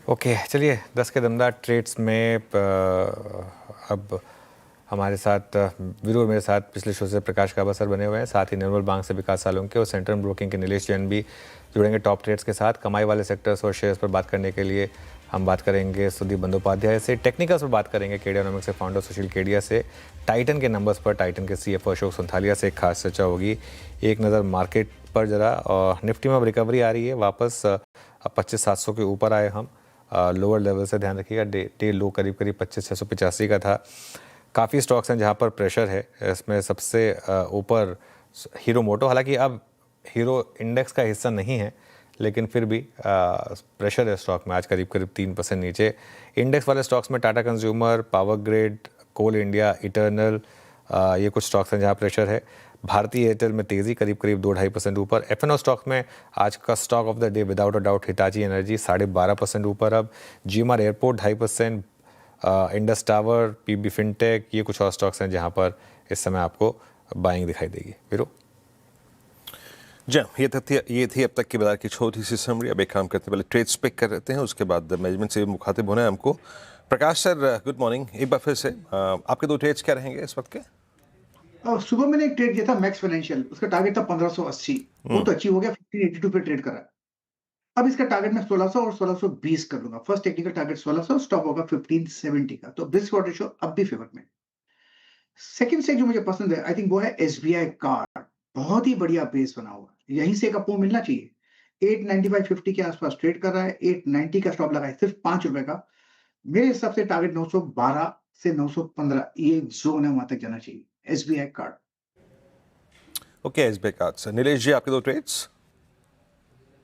Okay, चलिए 10 के दमदार ट्रेड्स में अब हमारे साथ वीरू और मेरे साथ पिछले शो से प्रकाश काबा सर बने हुए हैं, साथ ही निर्मल बैंक से विकास सालुंके और सेंट्रल ब्रोकिंग के नीलेश जैन भी जुड़ेंगे टॉप ट्रेड्स के साथ। कमाई वाले सेक्टर्स और शेयर्स पर बात करने के लिए हम बात करेंगे सुदीप बंदोपाध्याय से, टेक्निकल्स पर बात करेंगे केडियानॉमिक्स से फाउंडर सुशील केडिया से, टाइटन के नंबर्स पर टाइटन के सीएफओ अशोक संथालिया से एक खास चर्चा होगी। एक नज़र मार्केट पर जरा, और निफ्टी में अब रिकवरी आ रही है वापस, 25,700 के ऊपर आए हम। लोअर लेवल से ध्यान रखिएगा, डे लो करीब करीब 25,685 का था। काफ़ी स्टॉक्स हैं जहां पर प्रेशर है, इसमें सबसे ऊपर हीरो मोटो, हालांकि अब हीरो इंडेक्स का हिस्सा नहीं है लेकिन फिर भी प्रेशर है स्टॉक में, आज करीब करीब 3% नीचे। इंडेक्स वाले स्टॉक्स में टाटा कंज्यूमर, पावर ग्रिड, कोल इंडिया, इटर्नल, ये कुछ स्टॉक्स हैं जहां प्रेशर है। भारतीय एयरटेल में तेज़ी करीब करीब 2-2.5% ऊपर। एफएनओ स्टॉक में आज का stock of the day without a doubt Hitachi Energy 12.5% ऊपर। अब GMR airport 2.5%, Indus tower, PB Fintech, ये कुछ और स्टॉक्स हैं जहां पर इस समय आपको बाइंग दिखाई देगी। वीरू जी, ये थी अब तक की बाजार की छोटी सी समरी। अब एक काम करते हैं, पहले ट्रेड्स पिक कर लेते हैं, उसके बाद मैनेजमेंट से मुखातिब होना है हमको। प्रकाश सर, गुड मॉर्निंग। एक बार फिर से आपके दो ट्रेड्स क्या रहेंगे इस वक्त के? सुबह मैंने एक ट्रेड किया था मैक्स फाइनेंशियल, उसका टारगेट था 1580, वो तो अचीव हो गया, 1582 पे ट्रेड करा। अब इसका टारगेट मैं 1600 और 1620 कर लूंगा। फर्स्ट टेक्निकल टारगेट 1600, स्टॉप होगा 1570 का, तो ब्रिस्क रेशियो अब भी फेवर में। सेकंड से जो मुझे पसंद है, आई थिंक वो है एसबीआई कार्ड। बहुत ही बढ़िया बेस बना हुआ है, यहीं से एक अपो मिलना चाहिए। 895.50 के आसपास ट्रेड कर रहा है, 890 का स्टॉप लगा है, सिर्फ 5 रुपए का। मेरे हिसाब से टारगेट 912 से 915, ये जोन है, वहां तक जाना चाहिए SBI card. Okay, SBI card sir. Nilesh ji, आपके दो trades.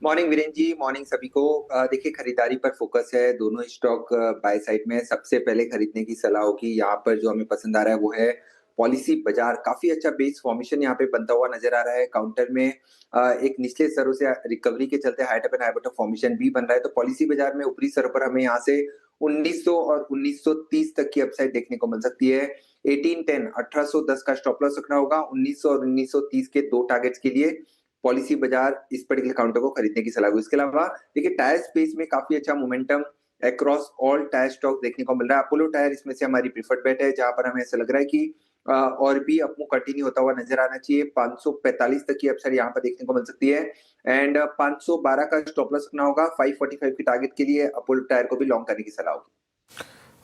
Morning Virendra ji, morning सभी को। देखिए, खरीदारी पर फोकस है, दोनों स्टॉक बाय साइड में। सबसे पहले खरीदने की सलाह होगी, यहाँ पर जो हमें पसंद आ रहा है वो है पॉलिसी बाजार। काफी अच्छा बेस फॉर्मेशन यहाँ पे बनता हुआ नजर आ रहा है। काउंटर में एक निचले स्तरों से रिकवरी के चलते high top and high bottom formation भी बन रहा है। तो पॉलिसी बाजार में ऊपरी स्तरों पर हमें यहाँ से 1900 और 1930 तक की अपसाइड देखने को मिल सकती है। 1810 1810 का स्टॉप लॉस रखना होगा। 1900 और 1930 के दो टारगेट्स के लिए पॉलिसी बाजार इस पर्टिकुलर काउंटर को खरीदने की सलाह। इसके अलावा देखिए, टायर स्पेस में काफी अच्छा momentum across all tyre stock देखने को मिल रहा है। अपोलो टायर इसमें से हमारी प्रीफर्ड बेट है, जहां पर हमें ऐसा लग रहा है कि और भी अपमूव कंटिन्यू होता हुआ नजर आना चाहिए। 545 तक की अपसाइड यहाँ पर देखने को मिल सकती है एंड 512 का स्टॉप लॉस रखना होगा। 545 के टारगेट के लिए अपोलो टायर को भी लॉन्ग करने की सलाह होगी।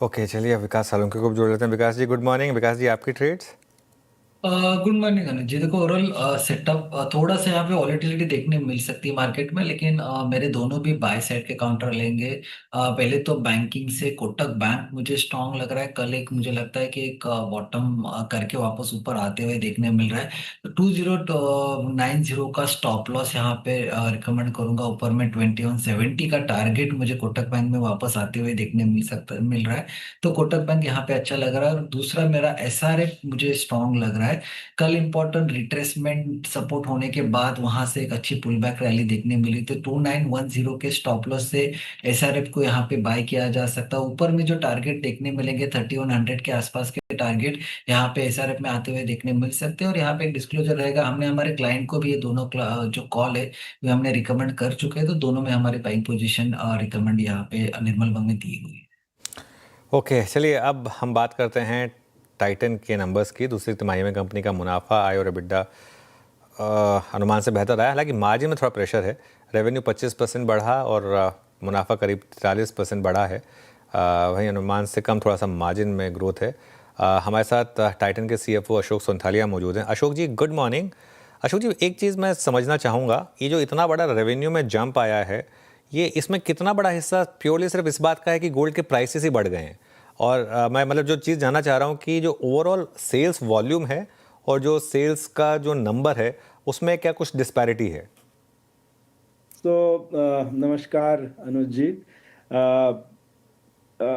ओके, चलिए विकास सालुंके को जोड़ लेते हैं। विकास जी, गुड मॉर्निंग। विकास जी, आपकी ट्रेड्स। गुड मॉर्निंग अनुज जी। देखो, ओवरऑल सेटअप थोड़ा सा यहाँ पे वॉलेटिलिटी देखने मिल सकती है मार्केट में, लेकिन मेरे दोनों भी बाय साइड के काउंटर लेंगे। पहले तो बैंकिंग से कोटक बैंक मुझे स्ट्रांग लग रहा है। कल एक मुझे लगता है कि एक बॉटम करके वापस ऊपर आते हुए देखने मिल रहा है। 2090 का स्टॉप लॉस यहाँ पे रिकमेंड करूंगा। ऊपर में 2170 का टारगेट मुझे कोटक बैंक में वापस आते हुए देखने मिल रहा है। तो कोटक बैंक यहाँ पे अच्छा लग रहा है। और दूसरा मेरा एसआरएफ मुझे स्ट्रांग लग रहा है। कल इंपॉर्टेंट रिट्रेसमेंट सपोर्ट होने के बाद वहां से एक अच्छी पुल बैक रैली देखने मिली, तो 2910 के स्टॉप लॉस से एसआरएफ को यहाँ पे बाय किया जा सकता है। ऊपर में जो टारगेट देखने मिलेंगे 3100 के आसपास के टारगेट यहाँ पे एसआरएफ में आते हुए देखने मिल सकते हैं। और यहाँ पे एक डिस्क्लोजर रहेगा, हमने हमारे क्लाइंट को भी ये दोनों जो कॉल है वो हमने रिकमेंड कर चुके हैं, तो दोनों में हमारी बाइंग पोजीशन रिकमेंड यहाँ पे निर्मल बैंक में दी हुई है। ओके, चलिए अब हम बात करते हैं टाइटन के नंबर्स की। दूसरी तिमाही में कंपनी का मुनाफा, आय और एबिटा अनुमान से बेहतर आया, हालांकि मार्जिन में थोड़ा प्रेशर है। रेवेन्यू 25% बढ़ा और मुनाफा करीब 43% बढ़ा है। वहीं अनुमान से कम थोड़ा सा मार्जिन में ग्रोथ है। हमारे साथ टाइटन के सीएफओ अशोक संथालिया मौजूद हैं। अशोक जी, गुड मॉर्निंग। अशोक जी, एक चीज़ मैं समझना चाहूँगा, ये जो इतना बड़ा रेवेन्यू में जंप आया है, ये इसमें कितना बड़ा हिस्सा प्योरली सिर्फ इस बात का है कि गोल्ड के प्राइसेस ही बढ़ गए हैं? और मैं मतलब जो चीज़ जानना चाह रहा हूँ कि जो ओवरऑल सेल्स वॉल्यूम है और जो सेल्स का जो नंबर है, उसमें क्या कुछ डिस्पैरिटी है? तो नमस्कार अनुज जी।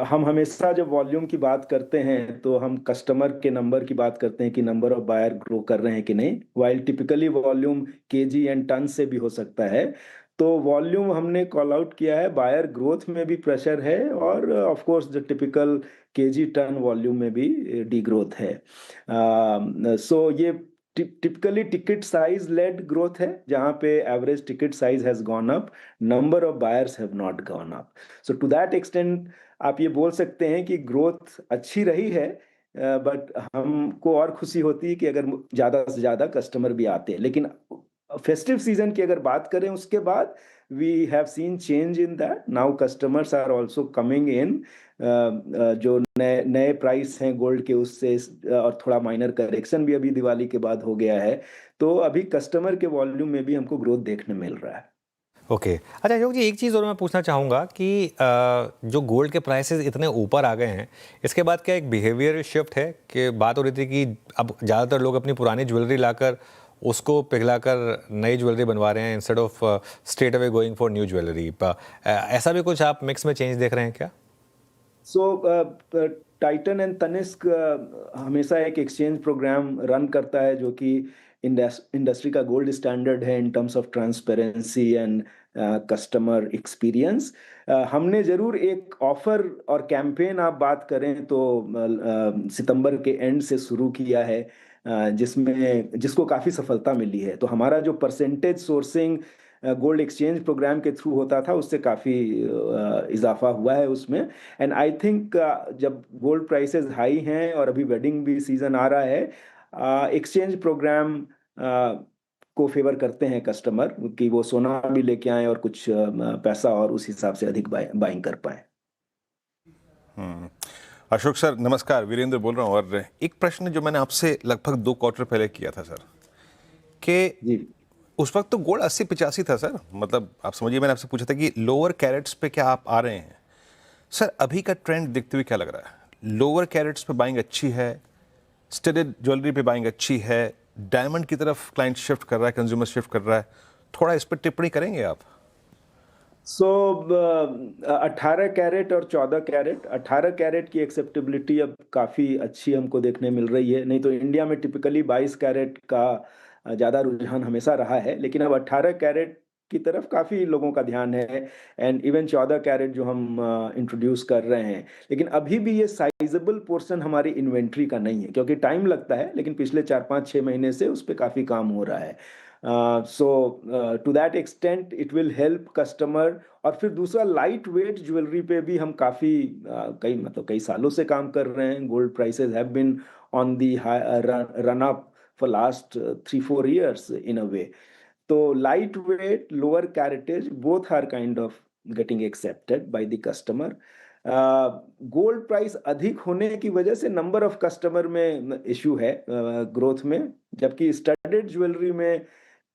हम हमेशा जब वॉल्यूम की बात करते हैं तो हम कस्टमर के नंबर की बात करते हैं कि नंबर ऑफ बायर ग्रो कर रहे हैं कि नहीं, while typically volume kg and ton से भी हो सकता है। तो वॉल्यूम हमने कॉल आउट किया है, बायर ग्रोथ में भी प्रेशर है और ऑफ कोर्स जो टिपिकल केजी टन वॉल्यूम में भी डी ग्रोथ है। सो ये typically ticket size led growth है, जहाँ पे average ticket size has gone up, number of buyers have not gone up. So to that extent आप ये बोल सकते हैं कि growth अच्छी रही है, बट हमको और खुशी होती है कि अगर ज़्यादा से ज़्यादा कस्टमर भी आते हैं। लेकिन फेस्टिव सीजन की अगर बात करें उसके बाद we have seen change in that. Now customers are also coming in. जो नए नए प्राइस हैं गोल्ड के उससे और थोड़ा माइनर करेक्शन भी अभी दिवाली के बाद हो गया है, तो अभी कस्टमर के वॉल्यूम में भी हमको ग्रोथ देखने मिल रहा है। ओके अच्छा अशोक जी, एक चीज़ और मैं पूछना चाहूँगा कि जो गोल्ड के प्राइसेस इतने ऊपर आ गए हैं, इसके बाद क्या एक बिहेवियर शिफ्ट है कि बात हो रही थी कि अब ज़्यादातर लोग अपनी पुरानी ज्वेलरी लाकर उसको पिघलाकर नई ज्वेलरी बनवा रहे हैं instead of straight away going for new jewellery. ऐसा भी कुछ आप मिक्स में चेंज देख रहे हैं क्या? टाइटन एंड तनिष्क हमेशा एक एक्सचेंज प्रोग्राम रन करता है जो कि इंडस्ट्री का गोल्ड स्टैंडर्ड है in terms of transparency and customer experience. हमने ज़रूर एक ऑफर और कैंपेन आप बात करें तो सितंबर के एंड से शुरू किया है, जिसको काफ़ी सफलता मिली है। तो हमारा जो percentage sourcing gold exchange programme के थ्रू होता था उससे काफ़ी इजाफा हुआ है उसमें। एंड आई थिंक जब गोल्ड प्राइसेस हाई हैं और अभी वेडिंग भी सीज़न आ रहा है, एक्सचेंज प्रोग्राम को फेवर करते हैं कस्टमर कि वो सोना भी लेके आएँ और कुछ पैसा और उस हिसाब से अधिक बाइंग कर पाएँ। अशोक सर नमस्कार, वीरेंद्र बोल रहा हूँ। और एक प्रश्न जो मैंने आपसे लगभग 2 क्वार्टर पहले किया था सर, कि जी उस वक्त तो गोल्ड 80-85 था सर, मतलब आप समझिए मैंने आपसे पूछा था कि लोअर कैरेट्स पे क्या आप आ रहे हैं। सर अभी का ट्रेंड देखते हुए क्या लग रहा है? लोअर कैरेट्स पे बाइंग अच्छी है, स्टडेड ज्वेलरी पे बाइंग अच्छी है, डायमंड की तरफ क्लाइंट शिफ्ट कर रहा है, कंज्यूमर शिफ्ट कर रहा है, थोड़ा इस पर टिप्पणी करेंगे आप? 18 कैरेट और 14 कैरेट, 18 कैरेट की एक्सेप्टेबिलिटी अब काफ़ी अच्छी हमको देखने मिल रही है। नहीं तो इंडिया में टिपिकली 22 कैरेट का ज़्यादा रुझान हमेशा रहा है, लेकिन अब 18 कैरेट की तरफ काफ़ी लोगों का ध्यान है। एंड इवन 14 कैरेट जो हम इंट्रोड्यूस कर रहे हैं, लेकिन अभी भी ये साइजेबल पोर्शन हमारी इन्वेंट्री का नहीं है, क्योंकि टाइम लगता है, लेकिन पिछले 4-5-6 महीने से उस पर काफ़ी काम हो रहा है। To that extent it will help customer. और फिर दूसरा लाइट वेट ज्वेलरी पे भी हम काफ़ी कई सालों से काम कर रहे हैं। Gold prices have been on the run up for last 3-4 years in a way. तो light weight, lower caratage both are kind of getting accepted by the customer. Gold price अधिक होने की वजह से नंबर ऑफ कस्टमर में issue है growth में, जबकि स्टडेड ज्वेलरी में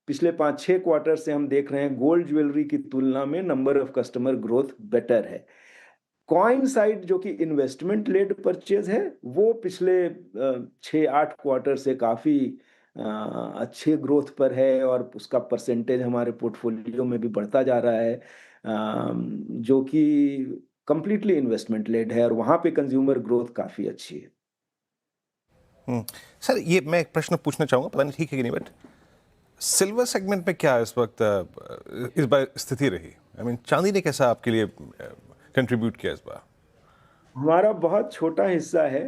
पिछले 5-6 क्वार्टर से हम देख रहे हैं गोल्ड ज्वेलरी की तुलना में number of customer growth better है। कॉइन साइड जो कि इन्वेस्टमेंट लेड परचेज है, वो पिछले 6-8 क्वार्टर से काफ़ी अच्छे ग्रोथ पर है और उसका परसेंटेज हमारे पोर्टफोलियो में भी बढ़ता जा रहा है, जो कि कंप्लीटली इन्वेस्टमेंट लेड है और वहाँ पे कंज्यूमर ग्रोथ काफ़ी अच्छी है। सर ये मैं एक प्रश्न पूछना चाहूँगा, पता नहीं ठीक है कि नहीं, बट सिल्वर सेगमेंट में क्या इस वक्त इस बार स्थिति रही? आई मीन चांदी ने कैसा आपके लिए कंट्रीब्यूट किया इस बार? हमारा बहुत छोटा हिस्सा है।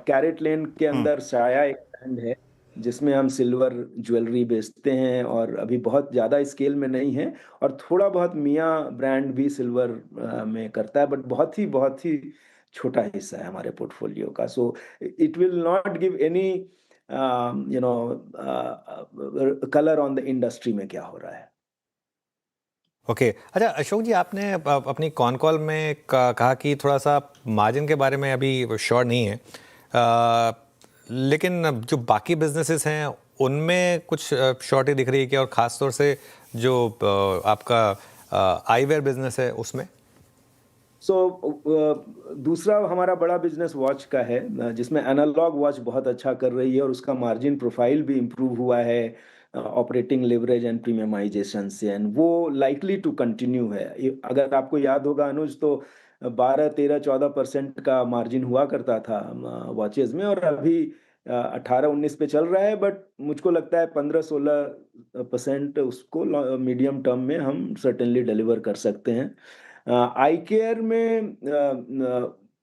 कैरेट लेन के अंदर साया एक ब्रांड है जिसमें हम सिल्वर ज्वेलरी बेचते हैं और अभी बहुत ज़्यादा स्केल में नहीं है, और थोड़ा बहुत मियाँ ब्रांड भी सिल्वर में करता है, बट बहुत ही छोटा हिस्सा है हमारे पोर्टफोलियो का। So it will not give any colour on the industry में क्या हो रहा है। ओके अच्छा अशोक जी, आपने अपनी कॉन कॉल में कहा कि थोड़ा सा मार्जिन के बारे में अभी श्योर नहीं है, लेकिन जो बाकी बिजनेसेस हैं उनमें कुछ श्योरिटी दिख रही है क्या, और ख़ास तौर से जो आपका आईवेयर बिजनेस है उसमें? दूसरा हमारा बड़ा बिजनेस वॉच का है, जिसमें एनालॉग वॉच बहुत अच्छा कर रही है और उसका मार्जिन प्रोफाइल भी इम्प्रूव हुआ है ऑपरेटिंग लेवरेज एंड प्रीमियमाइजेशन से, एंड वो लाइकली टू कंटिन्यू है। अगर आपको याद होगा अनुज, तो 12-13-14% का मार्जिन हुआ करता था वॉचेज में, और अभी 18-19 पे चल रहा है, बट मुझको लगता है 15-16% उसको मीडियम टर्म में हम सर्टेनली डिलीवर कर सकते हैं। आई केयर में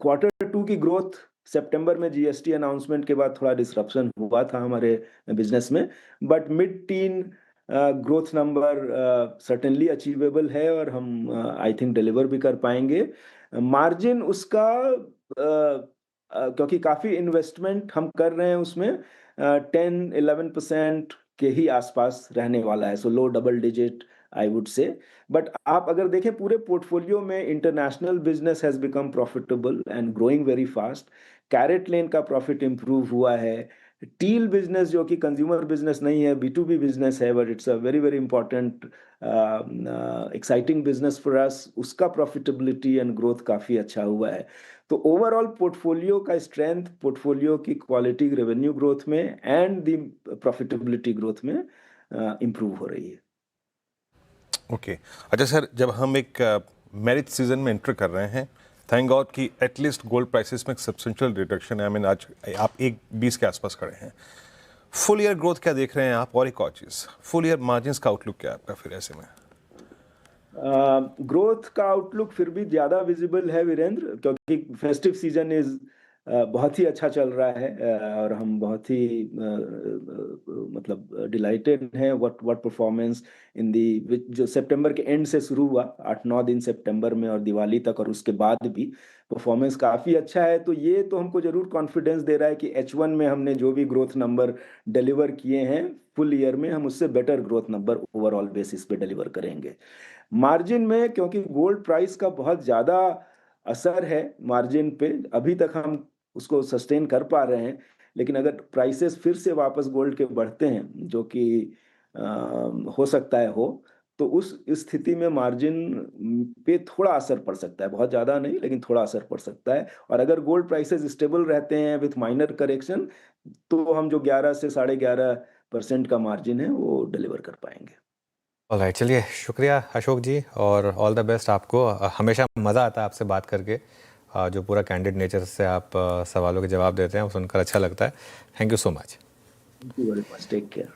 Q2 की ग्रोथ सितंबर में जीएसटी अनाउंसमेंट के बाद थोड़ा डिसरप्शन हुआ था हमारे बिजनेस में, but mid tin growth number certainly achievable है और हम आई थिंक डिलीवर भी कर पाएंगे। मार्जिन उसका क्योंकि काफ़ी इन्वेस्टमेंट हम कर रहे हैं उसमें 10-11% के ही आसपास रहने वाला है, so low double digit I would say. But आप अगर देखें पूरे पोर्टफोलियो में international business has become profitable and growing very fast. CaratLane का प्रॉफिट इम्प्रूव हुआ है। टील बिजनेस जो कि कंज्यूमर बिजनेस नहीं है, B2B बिजनेस है, but it's a very very important exciting business for us, उसका प्रॉफिटेबिलिटी एंड ग्रोथ काफ़ी अच्छा हुआ है। तो ओवरऑल पोर्टफोलियो का स्ट्रेंथ, पोर्टफोलियो की क्वालिटी रेवेन्यू ग्रोथ में एंड द प्रॉफिटेबिलिटी ग्रोथ में इम्प्रूव हो रही है। ओके अच्छा सर, जब हम एक मैरिज सीजन में एंटर कर रहे हैं, थैंक गॉड कि एटलीस्ट गोल्ड प्राइसेस में एक सब्सटेंशियल रिडक्शन है। आई मीन आज आप 1.20 के आसपास खड़े हैं। फुल ईयर ग्रोथ क्या देख रहे हैं आप, और एक और चीज़, फुल ईयर मार्जिन्स का आउटलुक क्या है आपका फिर ऐसे में? ग्रोथ का आउटलुक फिर भी ज़्यादा विजिबल है वीरेंद्र, क्योंकि फेस्टिव सीजन इज बहुत ही अच्छा चल रहा है और हम बहुत ही मतलब डिलाइटेड हैं व्हाट परफॉर्मेंस इन दी, जो सितंबर के एंड से शुरू हुआ 8-9 दिन सितंबर में और दिवाली तक, और उसके बाद भी परफॉर्मेंस काफ़ी अच्छा है। तो ये तो हमको ज़रूर कॉन्फिडेंस दे रहा है कि H1 में हमने जो भी ग्रोथ नंबर डिलीवर किए हैं, फुल ईयर में हम उससे better growth number overall basis पे डिलीवर करेंगे। मार्जिन में क्योंकि गोल्ड प्राइस का बहुत ज़्यादा असर है मार्जिन पे, अभी तक हम उसको सस्टेन कर पा रहे हैं, लेकिन अगर प्राइसेस फिर से वापस गोल्ड के बढ़ते हैं, जो कि हो सकता है हो, तो उस स्थिति में मार्जिन पे थोड़ा असर पड़ सकता है, बहुत ज़्यादा नहीं लेकिन थोड़ा असर पड़ सकता है। और अगर गोल्ड प्राइसेस स्टेबल रहते हैं विथ माइनर करेक्शन, तो हम जो 11 से 11.5% का मार्जिन है वो डिलीवर कर पाएंगे। ऑलराइट, चलिए शुक्रिया अशोक जी, और ऑल द बेस्ट आपको। हमेशा मज़ा आता है आपसे बात करके। जो पूरा कैंडिड नेचर से आप सवालों के जवाब देते हैं वो सुनकर अच्छा लगता है। Thank you so much. Thank you very much, take care.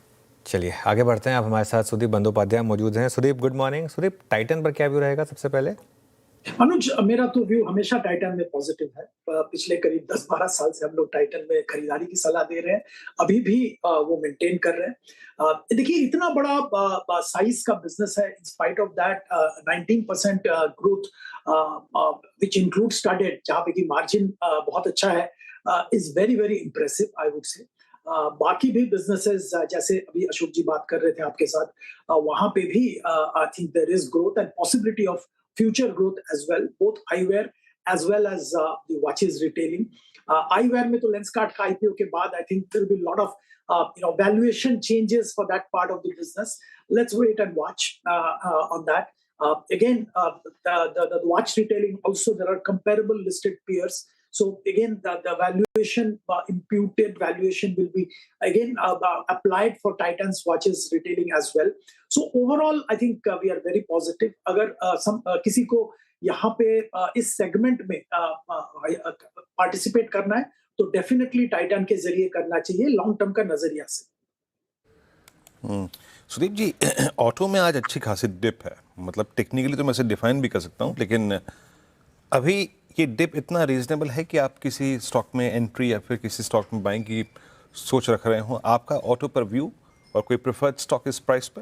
चलिए आगे बढ़ते हैं। अब हमारे साथ सुदीप बंदोपाध्याय मौजूद हैं। Sudeep, good morning. Sudeep, Titan पर क्या व्यू रहेगा सबसे पहले? अनुज, मेरा तो व्यू हमेशा टाइटन में पॉजिटिव है। पिछले करीब 10-12 साल से हम लोग टाइटन में खरीदारी की सलाह दे रहे हैं, अभी भी वो मेंटेन कर रहे हैं। देखिए, इतना बड़ा साइज का बिजनेस है, इन spite of that 19% growth which include started, जहां पे की मार्जिन बहुत अच्छा है, is very very impressive I would से। बाकी भी बिजनेसेस जैसे अभी अशोक जी बात कर रहे थे आपके साथ, वहां पे भी I think there is growth and possibility of future growth as well, both eyewear as well as the watches retailing. Eyewear में तो Lenskart का IPO के बाद I think there will be a lot of valuation changes for that part of the business. Let's wait and watch on that. Again, the watch retailing also, there are comparable listed peers. So again, the valuation, imputed valuation will be again applied for Titan's watches retailing as well. So overall, I think we are very positive. अगर किसी को यहाँ पे इस segment में participate करना है, तो डेफिनेटली टाइटन के जरिए करना चाहिए लॉन्ग टर्म का नजरिया से। सुदीप जी, ऑटो में आज अच्छी खासी डिप है, मतलब टेक्निकली तो मैं इसे डिफाइन भी कर सकता हूँ, लेकिन अभी ये डिप इतना रीजनेबल है कि आप किसी स्टॉक में एंट्री या फिर किसी स्टॉक में बाइंग की सोच रख रहे हो? आपका ऑटो पर व्यू और कोई प्रेफर्ड स्टॉक इस प्राइस पे?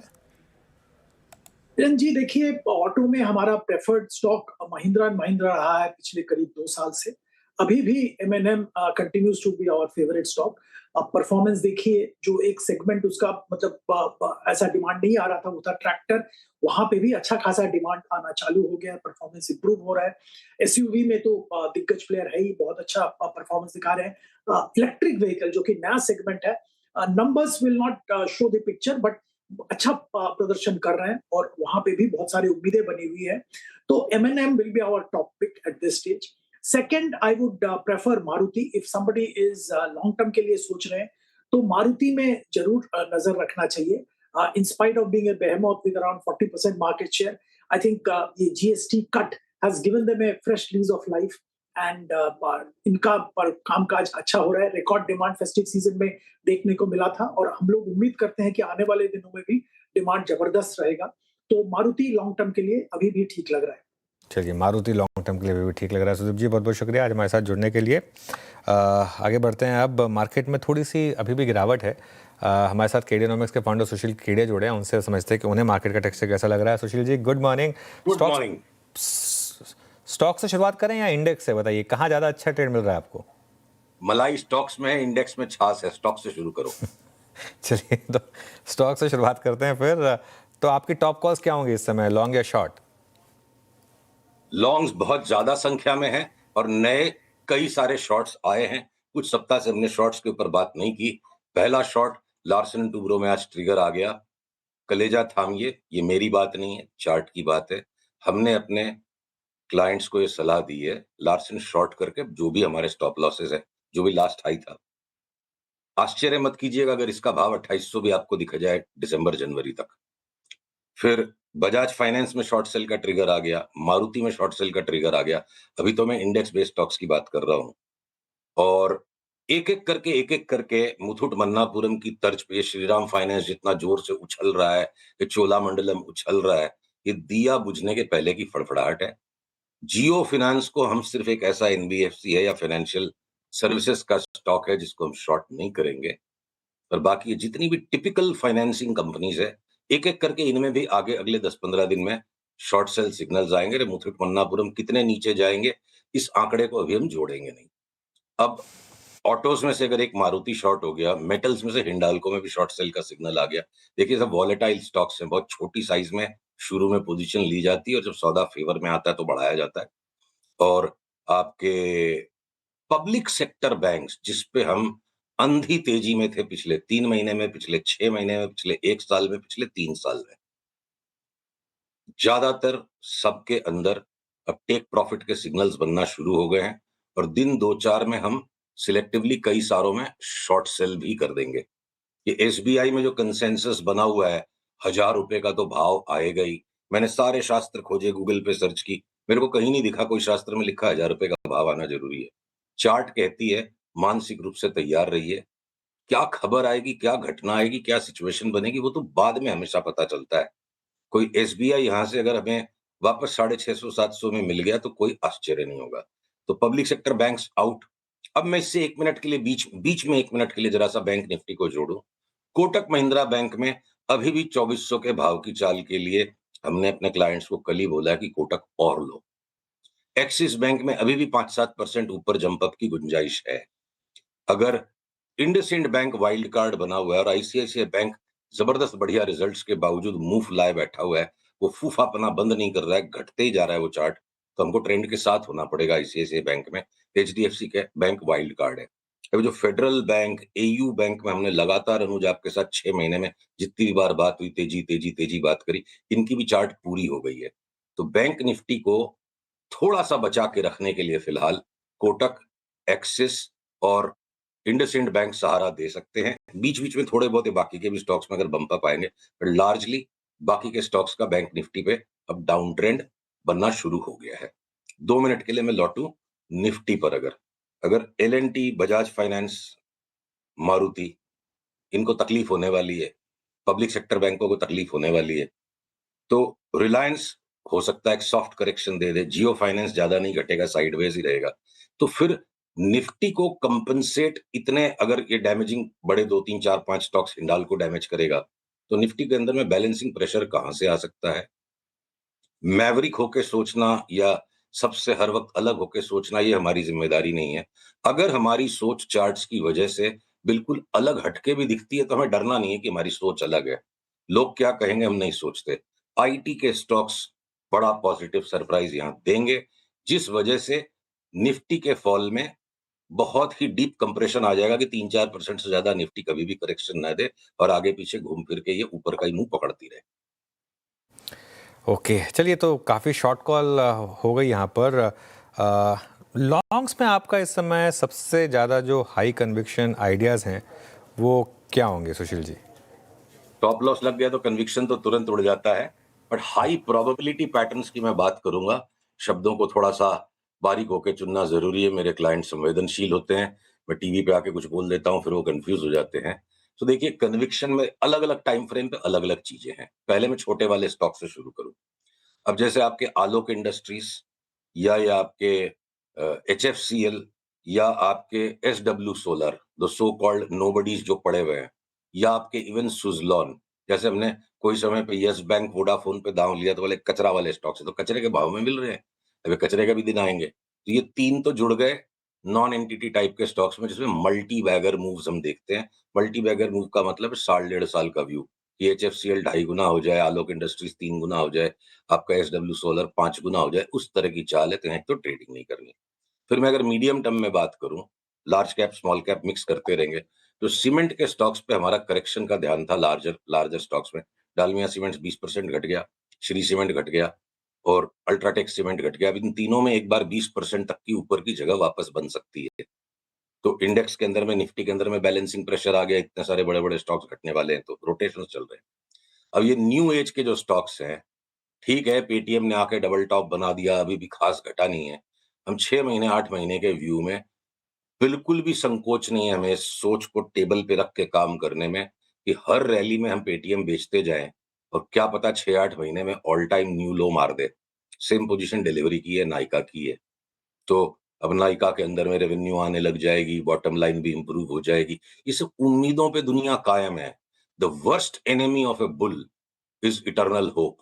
किरण जी, देखिए, ऑटो में हमारा preferred stock Mahindra and Mahindra रहा है पिछले करीब 2 साल से। अभी भी M&M continues to be our favourite stock. अब परफॉर्मेंस देखिए, जो एक सेगमेंट उसका मतलब ऐसा डिमांड नहीं आ रहा था, वो था ट्रैक्टर, वहां पे भी अच्छा खासा डिमांड आना चालू हो गया, परफॉर्मेंस इंप्रूव हो रहा है। एसयूवी में तो दिग्गज प्लेयर है ही, बहुत अच्छा परफॉर्मेंस दिखा रहे हैं। इलेक्ट्रिक व्हीकल जो कि नया सेगमेंट है, numbers will not show the picture, but अच्छा प्रदर्शन कर रहे हैं और वहां पे भी बहुत सारी उम्मीदें बनी हुई है। तो M&M will be our top pick at this stage. Second, I would prefer Maruti. If somebody is long term के लिए सोच रहे हैं, तो मारुति में जरूर नजर रखना चाहिए। In spite of being a behemoth with around 40% market share, I think ये GST cut has given them a fresh lease of life and इनका पर कामकाज अच्छा हो रहा है। रिकॉर्ड डिमांड फेस्टिव सीजन में देखने को मिला था और हम लोग उम्मीद करते हैं कि आने वाले दिनों में भी डिमांड जबरदस्त रहेगा। तो मारुति लॉन्ग टर्म के लिए अभी भी ठीक लग रहा है। चलिए, मारुति लॉन्ग टर्म के लिए भी ठीक लग रहा है। सुदीप जी, बहुत बहुत शुक्रिया आज हमारे साथ जुड़ने के लिए। आगे बढ़ते हैं। अब मार्केट में थोड़ी सी अभी भी गिरावट है। हमारे साथ केडियोनॉमिक्स के फाउंडर सुशील केडिया जुड़े हैं, उनसे समझते हैं कि उन्हें मार्केट का टेक्सचर कैसा लग रहा है। Sushil ji, good morning. Good morning. Stock से शुरुआत करें या इंडेक्स से? बताइए, कहाँ ज़्यादा अच्छा ट्रेड मिल रहा है आपको? मलाई स्टॉक्स में है, इंडेक्स में छाछ है। स्टॉक से शुरू करो। चलिए, तो स्टॉक से शुरुआत करते हैं फिर। तो आपकी टॉप कॉल्स क्या होंगी इस समय, लॉन्ग या शॉर्ट? लॉन्ग्स बहुत ज्यादा संख्या में है और नए कई सारे शॉर्ट्स आए हैं। कुछ सप्ताह से हमने शॉर्ट्स के ऊपर बात नहीं की। पहला शॉर्ट लार्सन एंड टूब्रो में आज ट्रिगर आ गया। कलेजा थामिए, ये मेरी बात नहीं है, चार्ट की बात है। हमने अपने क्लाइंट्स को ये सलाह दी है, लार्सन शॉर्ट करके जो भी हमारे स्टॉप लॉसेस है, जो भी लास्ट हाई था, आश्चर्य मत कीजिएगा अगर इसका भाव 2800 भी आपको दिख जाए दिसंबर जनवरी तक। फिर बजाज फाइनेंस में शॉर्ट सेल का ट्रिगर आ गया, मारुति में शॉर्ट सेल का ट्रिगर आ गया। अभी तो मैं इंडेक्स बेस्ड स्टॉक्स की बात कर रहा हूं और एक एक करके मुथुट मन्नापुरम की तर्ज पे श्रीराम फाइनेंस जितना जोर से उछल रहा है, ये चोलामंडलम उछल रहा है, ये दिया बुझने के पहले की फड़फड़ाहट है। जियो फिनेंस को हम सिर्फ एक ऐसा एनबीएफसी है या फाइनेंशियल सर्विसेज का स्टॉक है जिसको हम शॉर्ट नहीं करेंगे। और बाकी ये जितनी भी टिपिकल फाइनेंसिंग कंपनीज है, एक एक करके इनमें भी आगे अगले 10-15 दिन में शॉर्ट सेल सिग्नल्स आएंगे। रे मुथुट मन्नापुरम कितने नीचे जाएंगे, इस आंकड़े को अभी हम जोड़ेंगे नहीं। अब ऑटोज में से अगर एक मारुति शॉर्ट हो गया, मेटल्स में से हिंडाल्को में भी शॉर्ट सेल का सिग्नल आ गया। देखिए, सब वॉलेटाइल स्टॉक्स हैं, बहुत छोटी साइज में शुरू में पोजीशन ली जाती है और जब सौदा फेवर में आता है तो बढ़ाया जाता है। और आपके पब्लिक सेक्टर बैंक्स जिस पे हम अंधी तेजी में थे पिछले 3 महीने में, पिछले 6 महीने में, पिछले 1 साल में, पिछले 3 साल में, ज्यादातर सबके अंदर अब टेक प्रॉफिट के सिग्नल्स बनना शुरू हो गए हैं और दिन 2-4 में हम सिलेक्टिवली कई सारों में शॉर्ट सेल भी कर देंगे। ये एसबीआई में जो कंसेंसस बना हुआ है, 1000 रुपए का तो भाव आएगा ही। मैंने सारे शास्त्र खोजे, गूगल पे सर्च की, मेरे को कहीं नहीं दिखा कोई शास्त्र में लिखा 1000 रुपए का भाव आना जरूरी है। चार्ट कहती है मानसिक रूप से तैयार रहिए। क्या खबर आएगी, क्या घटना आएगी, क्या सिचुएशन बनेगी, वो तो बाद में हमेशा पता चलता है। कोई एसबीआई यहां से अगर हमें वापस 650-700 में मिल गया तो कोई आश्चर्य नहीं होगा। तो पब्लिक सेक्टर बैंक्स आउट। अब मैं इससे 1 मिनट के लिए बीच में 1 मिनट के लिए जरा सा बैंक निफ्टी को जोड़ूं। कोटक महिंद्रा बैंक में अभी भी 2400 के भाव की चाल के लिए हमने अपने क्लाइंट्स को कल ही बोला कि कोटक और लो। एक्सिस बैंक में अभी भी 5-7% ऊपर जंप अप की गुंजाइश है। अगर इंडसइंड बैंक वाइल्ड कार्ड बना हुआ है और आईसीआईसीआई बैंक जबरदस्त बढ़िया रिजल्ट्स के बावजूद मुंह फुलाए बैठा हुआ है, वो फूफापना बंद नहीं कर रहा है, घटते ही जा रहा है वो चार्ट, तो हमको ट्रेंड के साथ होना पड़ेगा आईसीआईसीआई बैंक में। एचडीएफसी के बैंक वाइल्ड कार्ड है। अभी जो फेडरल बैंक, एयू बैंक में हमने लगातार अनुज आपके साथ 6 महीने में जितनी भी बार बात हुई, तेजी तेजी तेजी बात करी, इनकी भी चार्ट पूरी हो गई है। तो बैंक निफ्टी को थोड़ा सा बचा के रखने के लिए फिलहाल कोटक, एक्सिस और इंडसइंड बैंक सहारा दे सकते हैं। बीच बीच में थोड़े बहुत बाकी के भी स्टॉक्स में अगर बम्प अप आएंगे, पर लार्जली बाकी के स्टॉक्स का बैंक निफ्टी पे अब डाउन ट्रेंड बनना शुरू हो गया है। 2 मिनट के लिए मैं लौटूं निफ्टी पर। अगर एलएनटी, बजाज फाइनेंस, मारुति, इनको तकलीफ होने वाली है, पब्लिक सेक्टर बैंकों को तकलीफ होने वाली है, तो रिलायंस हो सकता है एक सॉफ्ट करेक्शन दे दे। जियो फाइनेंस ज्यादा नहीं घटेगा, साइडवेज ही रहेगा। तो फिर निफ्टी को कंपनसेट इतने अगर ये डैमेजिंग बड़े 2-3-4-5 स्टॉक्स हिंडाल्को डैमेज करेगा तो निफ्टी के अंदर में बैलेंसिंग प्रेशर कहां से आ सकता है? मैवरिक होके सोचना या सबसे हर वक्त अलग होके सोचना, ये हमारी जिम्मेदारी नहीं है। अगर हमारी सोच चार्ट्स की वजह से बिल्कुल अलग हटके भी दिखती है तो हमें डरना नहीं है कि हमारी सोच अलग है। लोग क्या कहेंगे हम नहीं सोचते। आईटी के स्टॉक्स बड़ा पॉजिटिव सरप्राइज यहां देंगे, जिस वजह से निफ्टी के फॉल में बहुत ही डीप कंप्रेशन आ जाएगा कि 3-4% से ज्यादा निफ्टी कभी भी करेक्शन ना दे और आगे पीछे घूम फिर के ये ऊपर का ही मुंह पकड़ती रहे। ओके, चलिए, तो काफ़ी शॉर्ट कॉल हो गई यहाँ पर। लॉन्ग्स में आपका इस समय सबसे ज़्यादा जो हाई कन्विक्शन आइडियाज़ हैं वो क्या होंगे सुशील जी? टॉप लॉस लग गया तो कन्विक्शन तो तुरंत उड़ जाता है, बट हाई प्रोबेबिलिटी पैटर्न्स की मैं बात करूंगा। शब्दों को थोड़ा सा बारीक होकर चुनना जरूरी है। मेरे क्लाइंट संवेदनशील होते हैं, मैं टीवी पे आके कुछ बोल देता हूं, फिर वो कंफ्यूज हो जाते हैं। तो देखिए, कन्विक्शन में अलग अलग टाइम फ्रेम पे अलग अलग चीजें हैं। पहले मैं छोटे वाले स्टॉक से शुरू करूं। अब जैसे आपके आलोक इंडस्ट्रीज या ये आपके HFCL या आपके SW solar, the so called nobody's जो पड़े हुए हैं, या आपके इवन सुजलॉन, जैसे हमने कोई समय पे यस बैंक वोडाफोन पे दांव लिया तो बोले कचरा वाले स्टॉक से, तो कचरे के भाव में मिल रहे हैं, अभी कचरे का भी दिन आएंगे। तो ये तीन तो जुड़ गए नॉन एंटिटी टाइप के स्टॉक्स में, जिसमें मल्टी बैगर मूव्स हम देखते हैं। मल्टी बैगर मूव का मतलब है 1.5 साल का व्यू, कि HFCL 2.5 गुना हो जाए, आलोक इंडस्ट्रीज 3 गुना हो जाए, आपका SW सोलर 5 गुना हो जाए, उस तरह की चाल है, तो ट्रेडिंग नहीं करनी। फिर मैं अगर मीडियम टर्म में बात करूं, large cap small cap mix करते रहेंगे, तो सीमेंट के स्टॉक्स पे हमारा करेक्शन का ध्यान था लार्जर लार्जर स्टॉक्स में। डालमिया सीमेंट्स 20% घट गया, श्री सीमेंट घट गया और अल्ट्राटेक सीमेंट घट गया। अब इन तीनों में एक बार 20% तक की ऊपर की जगह वापस बन सकती है। तो इंडेक्स के अंदर में, निफ्टी के अंदर में बैलेंसिंग प्रेशर आ गया, इतने सारे बड़े बड़े स्टॉक्स घटने वाले हैं, तो रोटेशन चल रहे हैं। अब ये न्यू एज के जो स्टॉक्स हैं, ठीक है, पेटीएम ने आके डबल टॉप बना दिया, अभी भी खास घटा नहीं है। हम 6 महीने 8 महीने के व्यू में बिल्कुल भी संकोच नहीं है हमें इस सोच को टेबल पे रख के काम करने में, कि हर रैली में हम पेटीएम बेचते जाएं और क्या पता 6-8 महीने में ऑल टाइम न्यू लो मार दे। सेम पोजीशन डिलीवरी की है, नाइका की है। तो अब नाइका के अंदर में रेवेन्यू आने लग जाएगी, बॉटम लाइन भी इंप्रूव हो जाएगी। ये सब उम्मीदों पे दुनिया कायम है। The worst enemy of A bull is eternal hope.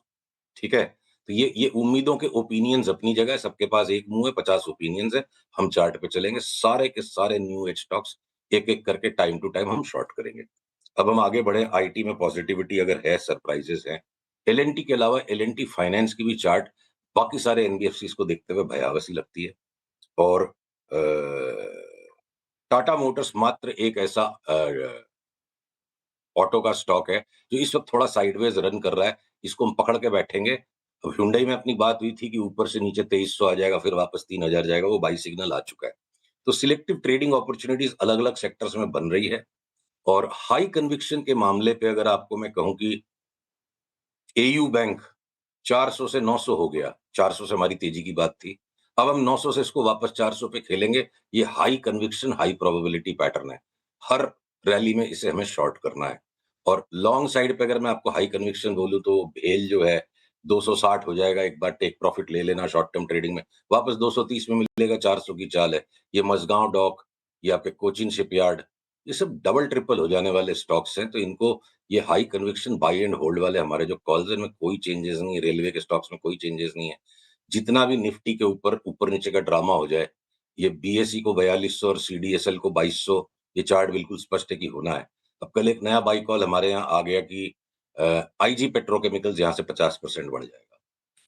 ठीक है, तो ये उम्मीदों के ओपिनियंस अपनी जगह है, सबके पास एक मुंह है, 50 ओपिनियंस है। हम चार्ट पे चलेंगे, सारे के सारे न्यू एज स्टॉक्स एक एक करके टाइम टू टाइम हम शॉर्ट करेंगे। अब हम आगे बढ़े, आईटी में पॉजिटिविटी अगर है, सरप्राइजेस हैं। एलएनटी के अलावा एलएनटी फाइनेंस की भी चार्ट बाकी सारे एनबीएफसीज को देखते हुए भयावह लगती है। और टाटा मोटर्स मात्र एक ऐसा ऑटो का स्टॉक है जो इस वक्त थोड़ा साइडवेज रन कर रहा है, इसको हम पकड़ के बैठेंगे। अब हुंडई में अपनी बात हुई थी कि ऊपर से नीचे 2300 आ जाएगा, फिर वापस 3000 जाएगा, वो बाई सिग्नल आ चुका है। तो सिलेक्टिव ट्रेडिंग अपॉर्चुनिटीज अलग अलग सेक्टर्स में बन रही है। और हाई कन्विक्शन के मामले पे अगर आपको मैं कहूं कि एयू बैंक 400 से 900 हो गया, 400 से हमारी तेजी की बात थी, अब हम 900 से इसको वापस 400 पे खेलेंगे। ये high conviction high probability pattern है, हर रैली में इसे हमें शॉर्ट करना है। और लॉन्ग साइड पे अगर मैं आपको हाई कन्विक्शन बोलूं तो भेल जो है 260 हो जाएगा, एक बार टेक प्रॉफिट ले लेना शॉर्ट टर्म ट्रेडिंग में, वापस 230 में मिलेगा, 400 की चाल है। ये मझगांव डॉक, ये आपके कोचिन शिपयार्ड, ये सब डबल ट्रिपल हो जाने वाले स्टॉक्स हैं, तो इनको, ये high conviction by and hold वाले हमारे जो कॉल्स हैं, इनमें कोई चेंजेस नहीं है। रेलवे के स्टॉक्स में कोई चेंजेस नहीं है। जितना भी निफ्टी के ऊपर ऊपर नीचे का ड्रामा हो जाए, ये बीएसई को 4200 और सीडीएसएल को 2200, ये चार्ट बिल्कुल स्पष्ट है कि होना है। अब कल एक नया बाई कॉल हमारे यहाँ आ गया कि आईजी पेट्रोकेमिकल्स यहाँ से 50% बढ़ जाएगा।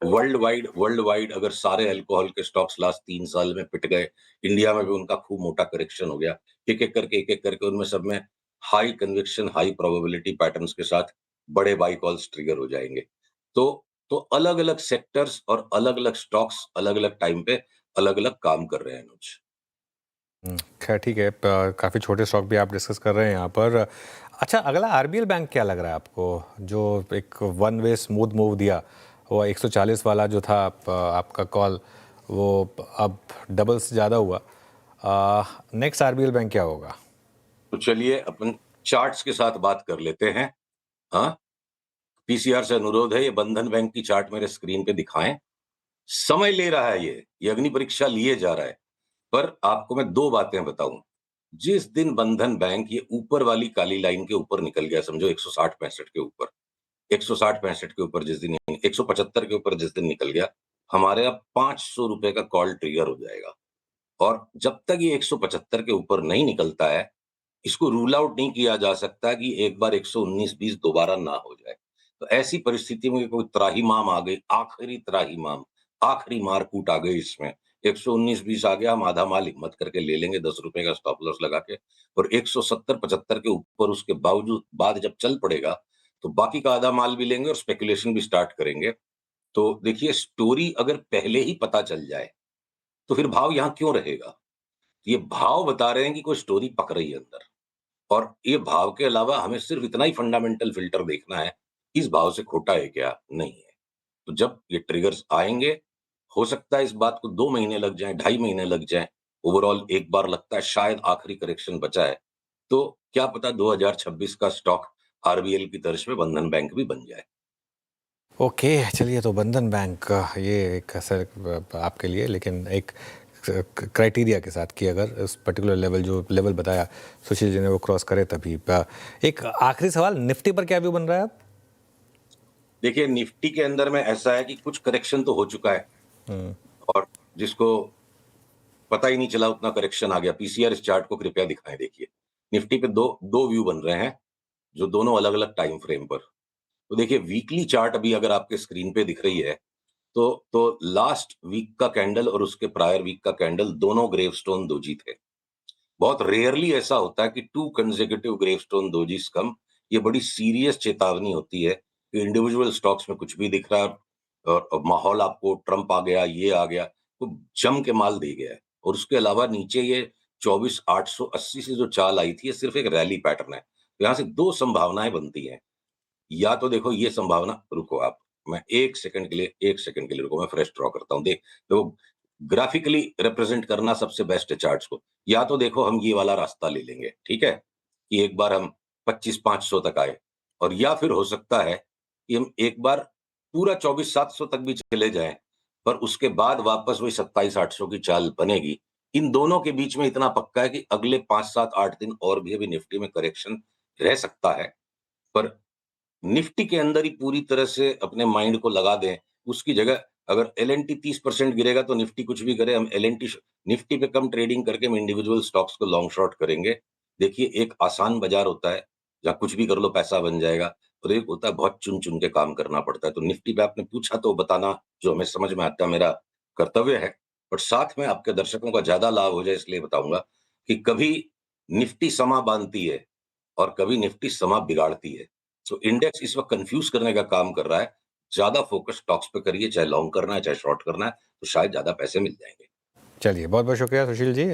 वर्ल्ड वाइड अगर सारे अल्कोहल के स्टॉक्स लास्ट 3 साल में पिट गए, इंडिया में भी उनका खूब मोटा करेक्शन हो गया, एक एक करके उनमें सब में high conviction high probability patterns के साथ बड़े बाई कॉल्स ट्रिगर हो जाएंगे। तो अलग अलग सेक्टर्स और अलग अलग स्टॉक्स अलग अलग टाइम पे अलग अलग काम कर रहे हैं अनुज। खैर ठीक है, काफ़ी छोटे स्टॉक भी आप डिस्कस कर रहे हैं यहाँ पर। अच्छा, अगला आरबीएल बैंक क्या लग रहा है आपको, जो एक वन वे स्मूथ मूव दिया, वो 140 वाला जो था आपका कॉल, वो अब डबल से ज़्यादा हुआ। नेक्स्ट आरबीएल बैंक क्या होगा? तो चलिए अपन चार्ट्स के साथ बात कर लेते हैं। हाँ, पीसीआर से अनुरोध है, ये बंधन बैंक की चार्ट मेरे स्क्रीन पे दिखाएं। समय ले रहा है, ये अग्नि परीक्षा लिए जा रहा है। पर आपको मैं 2 बातें बताऊं। जिस दिन बंधन बैंक ये ऊपर वाली काली लाइन के ऊपर निकल गया, समझो 160-65 के ऊपर, 160-65 के ऊपर जिस दिन, 175 के ऊपर जिस दिन निकल गया, हमारे यहाँ 500 रुपए का कॉल ट्रिगर हो जाएगा। और जब तक ये 175 के ऊपर नहीं निकलता है, इसको रूल आउट नहीं किया जा सकता कि एक बार 119-20 दोबारा ना हो जाए। तो ऐसी परिस्थिति में कोई त्राहिमाम आ गई, आखिरी त्राहिमाम, आखिरी मारकूट आ गई इसमें, 119-20 आ गया, हम आधा माल हिम्मत करके ले लेंगे 10 रुपए का स्टॉप लॉस लगा के। और 170-75 के ऊपर उसके बावजूद बाद जब चल पड़ेगा, तो बाकी का आधा माल भी लेंगे और स्पेकुलेशन भी स्टार्ट करेंगे। तो देखिए, स्टोरी अगर पहले ही पता चल जाए, तो फिर भाव यहाँ क्यों रहेगा? ये भाव बता रहे हैं कि कोई स्टोरी पक रही है अंदर। और ये भाव के अलावा हमें सिर्फ इतना ही फंडामेंटल फिल्टर देखना है, इस भाव से खोटा है क्या, नहीं है। तो जब ये ट्रिगर्स आएंगे, हो सकता है इस बात को 2 महीने लग जाएं, 2.5 महीने लग जाएं, ओवरऑल एक बार लगता है शायद आखिरी करेक्शन बचा है, तो क्या पता 2026 का स्टॉक आरबीएल की तर्ज पे बंधन बैंक भी बन जाए। ओके, चलिए तो बंधन बैंक ये एक सर आपके लिए, लेकिन एक क्राइटेरिया के साथ कि अगर उस पर्टिकुलर लेवल जो लेवल बताया सुशील जी ने वो क्रॉस करे तभी। एक आखिरी सवाल, निफ्टी पर क्या व्यू बन रहा है अब? देखिए, निफ्टी के अंदर में ऐसा है कि कुछ करेक्शन तो हो चुका है और जिसको पता ही नहीं चला उतना करेक्शन आ गया। पीसीआर इस चार्ट को कृपया दिखाएं। देखिए, निफ्टी पे दो व्यू बन रहे हैं जो दोनों अलग अलग टाइम फ्रेम पर। तो देखिए, वीकली चार्ट अभी अगर आपके स्क्रीन पे दिख रही है तो लास्ट वीक का कैंडल और उसके प्रायर वीक का कैंडल दोनों ग्रेवस्टोन दोजी थे। बहुत रेयरली ऐसा होता है कि 2 कंसेक्यूटिव ग्रेवस्टोन दोजीज कम। ये बड़ी सीरियस चेतावनी होती है कि इंडिविजुअल स्टॉक्स में कुछ भी दिख रहा है और माहौल आपको ट्रम्प आ गया, ये आ गया, तो जम के माल दे गया है। और उसके अलावा नीचे ये 24,880 से जो चाल आई थी, ये सिर्फ एक रैली पैटर्न है। तो यहाँ से 2 संभावनाएं बनती हैं। या तो देखो ये संभावना, रुको आप, मैं 1 सेकंड के लिए रुको, मैं फ्रेश ड्रॉ करता हूं। तो ग्राफिकली रिप्रेजेंट करना सबसे बेस्ट है चार्ट्स को। या तो देखो हम ये वाला रास्ता ले लेंगे, ठीक है, कि एक बार हम 25,500 तक आए, और या फिर हो सकता है कि हम एक बार पूरा 24,700 तक भी चले जाएं, पर उसके बाद वापस वही 27,800 की चाल बनेगी। इन दोनों के बीच में इतना पक्का है कि अगले 5, 7, 8 दिन और भी अभी निफ्टी में करेक्शन रह सकता है। पर निफ्टी के अंदर ही पूरी तरह से अपने माइंड को लगा दें, उसकी जगह अगर एलएनटी 30% गिरेगा तो निफ्टी कुछ भी करे, हम एलएनटी निफ्टी पे कम ट्रेडिंग करके हम इंडिविजुअल स्टॉक्स को लॉन्ग शॉर्ट करेंगे। देखिए, एक आसान बाजार होता है जहाँ कुछ भी कर लो पैसा बन जाएगा, और एक होता है बहुत चुन चुन के काम करना पड़ता है। तो निफ्टी पे आपने पूछा तो बताना जो हमें समझ में आता है मेरा कर्तव्य है, और साथ में आपके दर्शकों का ज्यादा लाभ हो जाए इसलिए बताऊंगा कि कभी निफ्टी समा बांधती है और कभी निफ्टी समा बिगाड़ती है। सो इंडेक्स इस वक्त कंफ्यूज करने का काम कर रहा है। ज्यादा फोकस स्टॉक्स पे करिए, चाहे लॉन्ग करना है चाहे शॉर्ट करना है, तो शायद ज्यादा पैसे मिल जाएंगे। चलिए, बहुत बहुत शुक्रिया सुशील जी।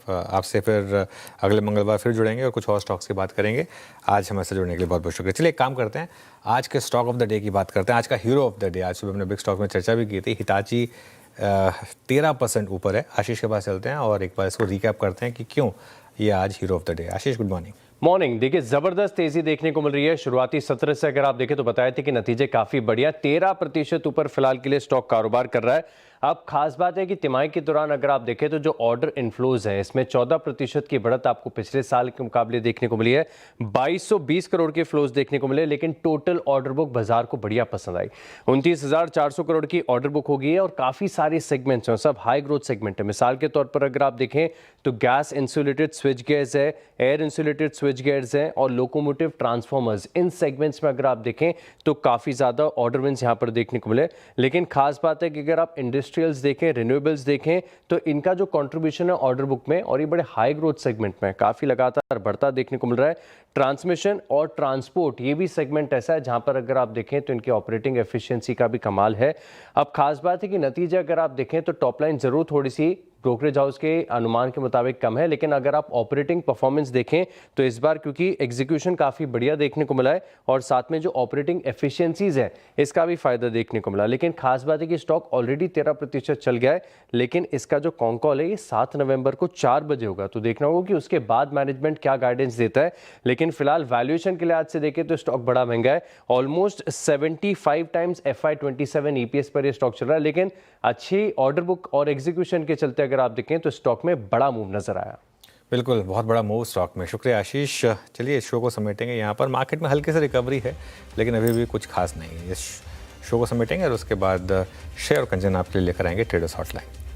आपसे फिर अगले मंगलवार फिर जुड़ेंगे और कुछ और स्टॉक्स की बात करेंगे। आज हमारे साथ जुड़ने के लिए बहुत बहुत शुक्रिया। चलिए, एक काम करते हैं, आज के स्टॉक ऑफ द डे की बात करते हैं। आज का हीरो ऑफ द डे, आज सुबह हमने बिग स्टॉक में चर्चा भी की थी, हिताची 13% ऊपर है। आशीष के पास चलते हैं और एक बार इसको रिकैप करते हैं कि क्यों ये आज hero of the day. Ashish, good morning. Morning. देखिए, जबरदस्त तेजी देखने को मिल रही है। शुरुआती सत्र से अगर आप देखें तो बताए थे कि नतीजे काफी बढ़िया, 13% ऊपर फिलहाल के लिए स्टॉक कारोबार कर रहा है। अब खास बात है कि तिमाही के दौरान अगर आप देखें तो जो ऑर्डर इनफ्लोज है इसमें 14% की बढ़त आपको पिछले साल के मुकाबले देखने को मिली है। 2220 करोड़ के फ्लोज देखने को मिले, लेकिन टोटल ऑर्डर बुक बाजार को बढ़िया पसंद आई। 29,400 करोड़ की ऑर्डर बुक हो गई है और काफी सारे सेगमेंट्स हैं, सब हाई ग्रोथ सेगमेंट है। मिसाल के तौर पर अगर आप देखें तो गैस इंसुलेटेड स्विच गेयर्स है, एयर इंसुलेटेड स्विच गेयर्स हैं और लोकोमोटिव ट्रांसफॉर्मर्स, इन सेगमेंट्स में अगर आप देखें तो काफी ज्यादा ऑर्डर विंस यहां पर देखने को मिले। लेकिन खास बात है कि अगर आप इंडस्ट्रियल्स देखें, रिन्यूएबल्स देखें, तो इनका जो कंट्रीब्यूशन है ऑर्डर बुक में और ये बड़े हाई ग्रोथ सेगमेंट में काफी लगातार बढ़ता देखने को मिल रहा है। ट्रांसमिशन और ट्रांसपोर्ट, ये भी सेगमेंट ऐसा है जहां पर अगर आप देखें तो इनकी ऑपरेटिंग एफिशिएंसी का भी कमाल है। अब खास बात है कि नतीजा अगर आप देखें तो टॉप लाइन जरूर थोड़ी सी ब्रोकरेज हाउस के अनुमान के मुताबिक कम है, लेकिन अगर आप ऑपरेटिंग परफॉर्मेंस देखें तो इस बार क्योंकि एग्जीक्यूशन काफी बढ़िया देखने को मिला है और साथ में जो ऑपरेटिंग एफिशिएंसीज है इसका भी फायदा देखने को मिला। लेकिन खास बात है कि स्टॉक ऑलरेडी 13% चल गया है, लेकिन इसका जो कॉन कॉल है ये 7 नवंबर को 4 बजे होगा, तो देखना होगा कि उसके बाद मैनेजमेंट क्या गाइडेंस देता है। लेकिन फिलहाल वैल्यूएशन के लिहाज से देखें तो स्टॉक बड़ा महंगा है, ऑलमोस्ट 75 टाइम्स FY27 EPS पर ये स्टॉक चल रहा है। लेकिन अच्छी ऑर्डर बुक और एग्जीक्यूशन के चलते अगर आप देखें तो स्टॉक में बड़ा मूव नजर आया। बिल्कुल, बहुत बड़ा मूव स्टॉक में। शुक्रिया आशीष। चलिए, इस शो को समेटेंगे। यहाँ पर मार्केट में हल्की सी रिकवरी है, लेकिन अभी भी कुछ खास नहीं है। इस शो को समेटेंगे और उसके बाद शेयर और कंचन आपके लिए लेकर आएंगे ट्रेडर्स हॉटलाइन।